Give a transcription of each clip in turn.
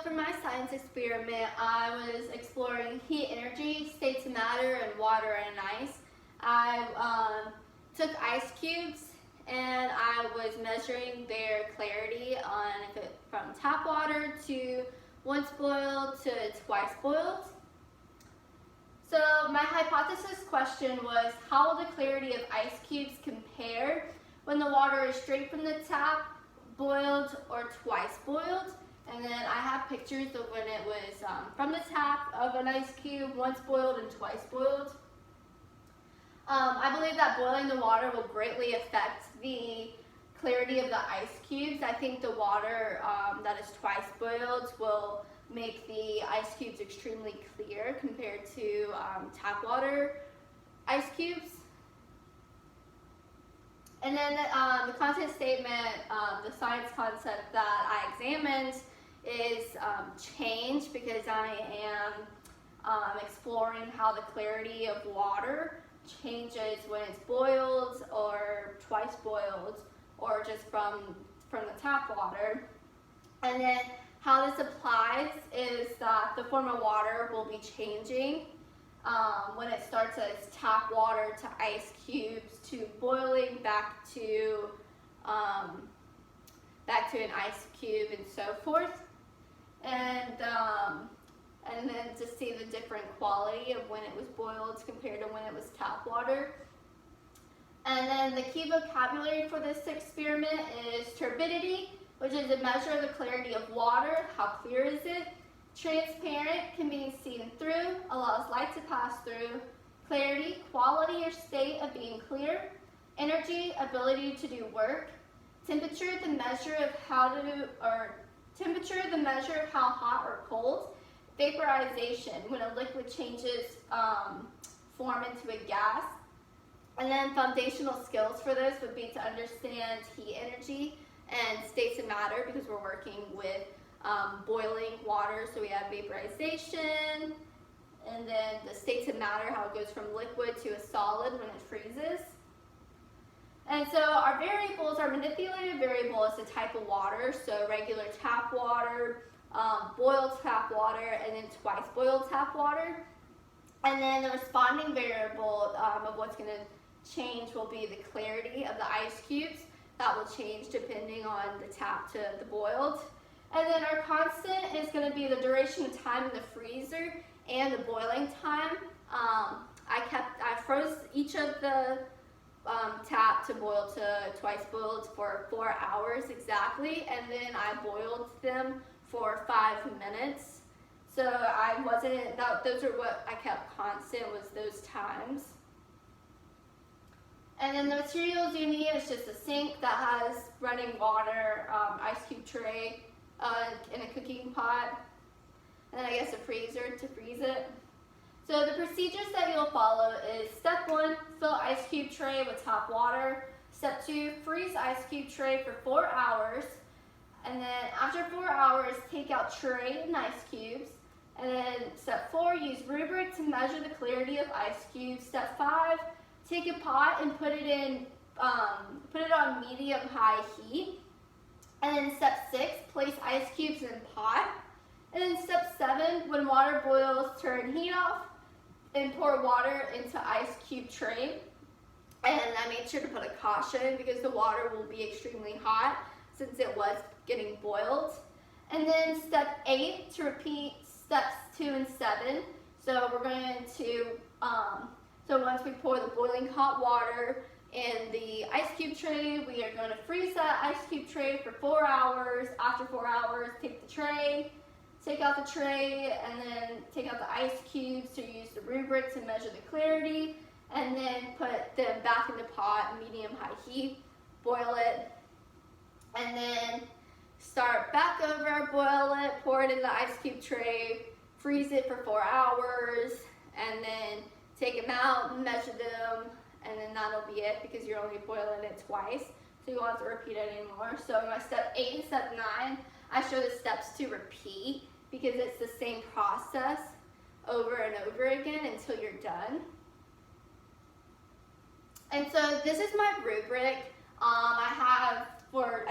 for my science experiment, I was exploring heat energy, states of matter, and water and ice. I took ice cubes and I was measuring their clarity on from tap water to once boiled to twice boiled. So my hypothesis question was, how will the clarity of ice cubes compare when the water is straight from the tap, boiled, or twice boiled? And then I have pictures of when it was from the tap of an ice cube, once boiled and twice boiled. I believe that boiling the water will greatly affect the clarity of the ice cubes. I think the water that is twice boiled will make the ice cubes extremely clear compared to tap water ice cubes. And then the content statement, the science concept that I examined is change, because I am exploring how the clarity of water changes when it's boiled or twice boiled or just from the tap water. And then how this applies is that the form of water will be changing when it starts as tap water to ice cubes to boiling back to an ice cube and so forth. And then to see the different quality of when it was boiled compared to when it was tap water. And then the key vocabulary for this experiment is turbidity, which is a measure of the clarity of water. How clear is it? Transparent, can be seen through, allows light to pass through. Clarity, quality or state of being clear. Energy, ability to do work. Temperature, the measure of how hot or cold. Vaporization, when a liquid changes form into a gas. And then foundational skills for this would be to understand heat energy and states of matter, because we're working with boiling water, so we have vaporization, and then the states of matter, how it goes from liquid to a solid when it freezes. And so our variables, our manipulated variable is the type of water, so regular tap water, boiled tap water, and then twice boiled tap water. And then the responding variable of what's going to change will be the clarity of the ice cubes. That will change depending on the tap to the boiled. And then our constant is going to be the duration of time in the freezer and the boiling time. I froze each of the tap to boil to twice boiled for 4 hours exactly, and then I boiled them for 5 minutes. So those are what I kept constant, was those times. And then the materials you need is just a sink that has running water, ice cube tray, and a cooking pot, and then I guess a freezer to freeze it. So the procedures that you'll follow is step 1, fill ice cube tray with tap water. Step 2, freeze ice cube tray for 4 hours. And then after 4 hours, take out tray and ice cubes. And then step 4, use rubric to measure the clarity of ice cubes. Step 5, take a pot and put it on medium-high heat. And then step 6, place ice cubes in pot. And then step 7, when water boils, turn heat off and pour water into ice cube tray. And I made sure to put a caution because the water will be extremely hot since it was getting boiled. And then step 8, to repeat steps 2 and 7. So we're going to, so once we pour the boiling hot water in the ice cube tray, we are going to freeze that ice cube tray for 4 hours. After 4 hours, take the tray, take out the tray, and then take out the ice cubes to use the rubric to measure the clarity, and then put them back in the pot, medium-high heat, boil it, and then start back over, boil it, pour it in the ice cube tray, freeze it for 4 hours, and then take them out, measure them, and then that'll be it because you're only boiling it twice, so you won't have to repeat it anymore. So in my step 8 and step 9, I show the steps to repeat because it's the same process over and over again until you're done. And so this is my rubric. I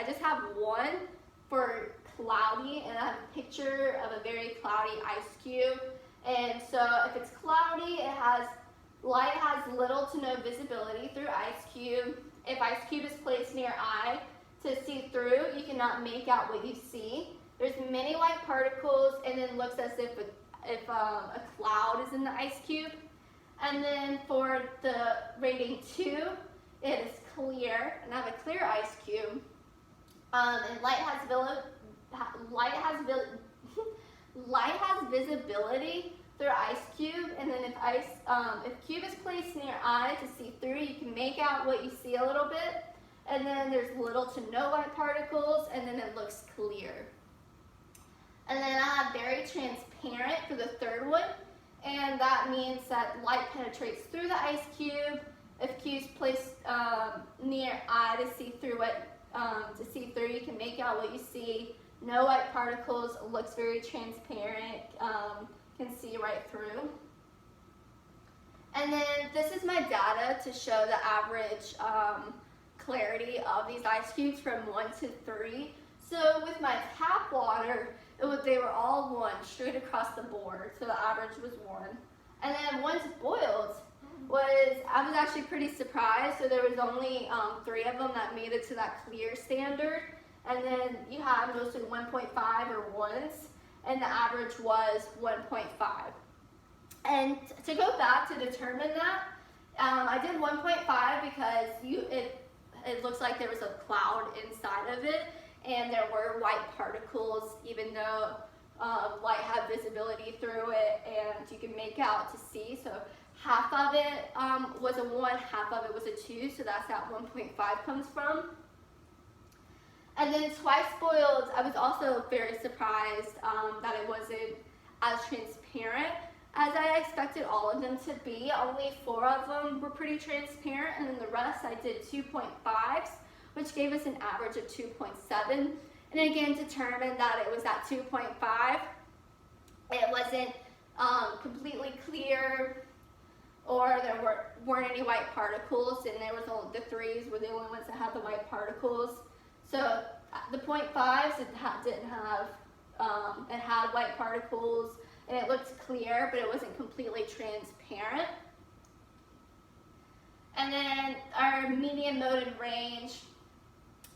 just have one for cloudy, and I have a picture of a very cloudy ice cube. And so if it's cloudy, light has little to no visibility through ice cube. If ice cube is placed near eye to see through, you cannot make out what you see. There's many white particles, and it looks as if a cloud is in the ice cube. And then for the rating 2, it is clear, and I have a clear ice cube. And light has visibility through ice cube, and then if cube is placed near eye to see through, you can make out what you see a little bit. And then there's little to no white particles, and then it looks clear. And then I have very transparent for the third one, and that means that light penetrates through the ice cube. If cube's placed near eye to see through you can make out what you see. No white particles, looks very transparent, can see right through. And then this is my data to show the average clarity of these ice cubes from 1 to 3. So with my tap water, they were all 1 straight across the board, so the average was 1. And then once boiled, I was actually pretty surprised. So there was only 3 of them that made it to that clear standard, and then you have mostly 1.5 or 1s, and the average was 1.5. And to go back to determine that, I did 1.5 because it looks like there was a cloud inside of it, and there were white particles, even though light had visibility through it, and you can make out to see. So half of it was a 1, half of it was a 2, so that's how 1.5 comes from. And then twice boiled, I was also very surprised that it wasn't as transparent as I expected all of them to be. Only 4 of them were pretty transparent, and then the rest I did 2.5s, which gave us an average of 2.7. And again, determined that it was at 2.5. It wasn't completely clear, or there weren't any white particles, and there was only the 3s were the only ones that had the white particles. So the 0.5s, it had white particles, and it looked clear, but it wasn't completely transparent. And then our median mode and range,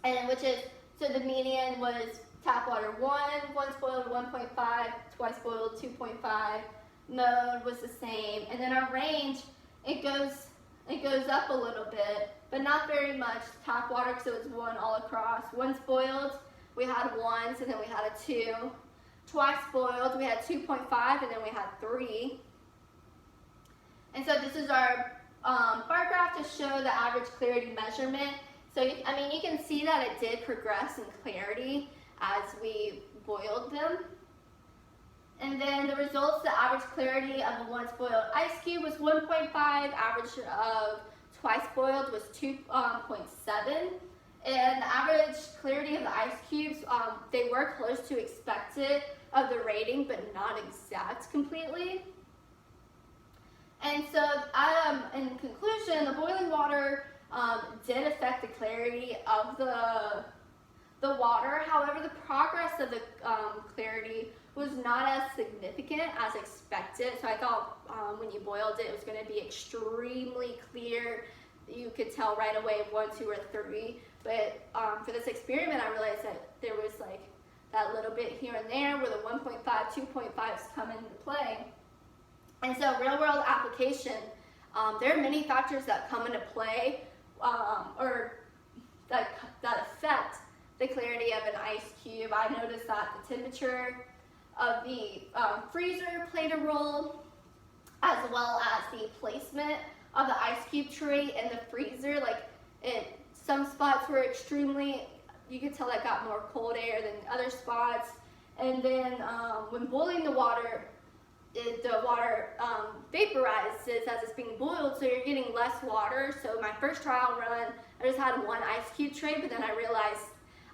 so the median was tap water 1, once boiled 1.5, twice boiled 2.5. Mode was the same, and then our range, it goes up a little bit, but not very much. Tap water, because it was 1 all across. Once boiled, we had 1s, and then we had a 2. Twice boiled, we had 2.5, and then we had 3. And so this is our bar graph to show the average clarity measurement. So you can see that it did progress in clarity as we boiled them. And then the results, the average clarity of a once boiled ice cube was 1.5, average of twice boiled was 2.7. And the average clarity of the ice cubes, they were close to expected of the rating, but not exact completely. And so in conclusion, the boiling water did affect the clarity of the water. However, the progress of the clarity was not as significant as expected. So I thought when you boiled it, it was going to be extremely clear. You could tell right away 1, 2, or 3. But for this experiment, I realized that there was like that little bit here and there where the 1.5, 2.5s come into play. And so real-world application, there are many factors that come into play or that affect the clarity of an ice cube. I noticed that the temperature of the freezer played a role, as well as the placement of the ice cube tray in the freezer. Like some spots were extremely, you could tell that got more cold air than other spots. And then when boiling the water, the water vaporizes as it's being boiled, so you're getting less water. So my first trial run, I just had 1 ice cube tray, but then I realized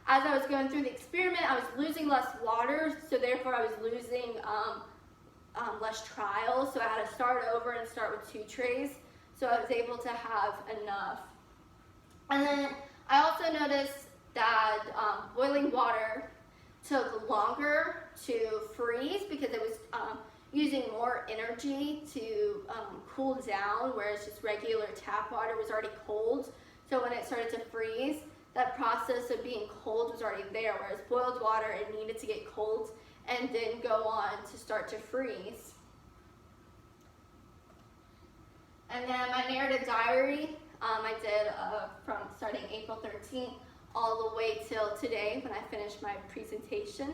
as I was going through the experiment, I was losing less water, so therefore I was losing less trials. So I had to start over and start with 2 trays, so I was able to have enough. And then I also noticed that boiling water took longer to freeze because it was using more energy to cool down, whereas just regular tap water was already cold. So when it started to freeze, that process of being cold was already there, whereas boiled water, it needed to get cold and then go on to start to freeze. And then my narrative diary, I did from starting April 13th all the way till today when I finished my presentation.